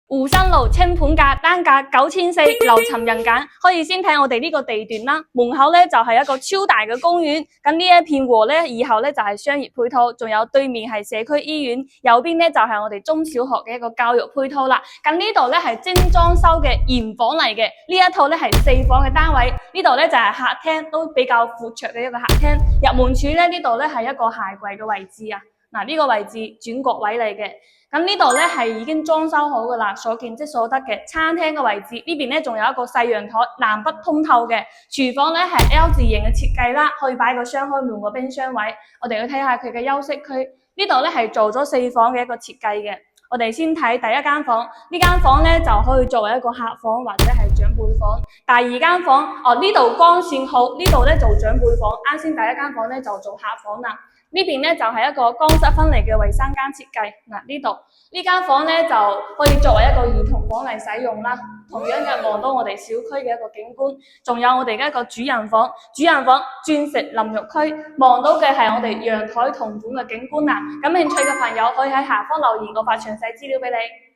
湖山路清盤價單價9400，樓層人揀。可以先睇我哋呢個地段啦，門口咧就係一個超大嘅公園，咁呢一片禾咧以後咧就係商業配套，仲有對面係社區醫院，右邊咧就係我哋中小學嘅一個教育配套啦。咁呢度咧係精裝修嘅現房嚟嘅，呢一套咧係4房嘅單位，呢度咧就係客廳，都比較闊綽嘅一個客廳。入門處咧呢度咧係一個鞋櫃嘅位置啊，嗱呢個位置轉角位嚟嘅。咁呢度咧係已經裝修好噶啦，所見即所得嘅餐廳嘅位置，呢邊咧仲有一個細陽台，南北通透嘅。廚房咧係 L 字形嘅設計啦，可以擺個雙開門個冰箱位。我哋要睇下佢嘅休息區，呢度咧係做咗4房嘅一個設計嘅。我哋先睇第一間房，呢間房咧就可以作為一個客房或者係長輩房。第二間房，呢度光線好，呢度咧做長輩房，啱先第一間房咧就做客房啦。呢邊咧就係一個乾濕分離嘅衛生間設計，呢度呢間房咧就可以作為一個兒童房嚟使用啦。同樣嘅望到我哋小區嘅一個景觀，仲有我哋嘅一個主人房，鑽石淋浴區，望到嘅係我哋陽台同款嘅景觀啦。感興趣嘅朋友可以喺下方留言，我發詳細資料俾你。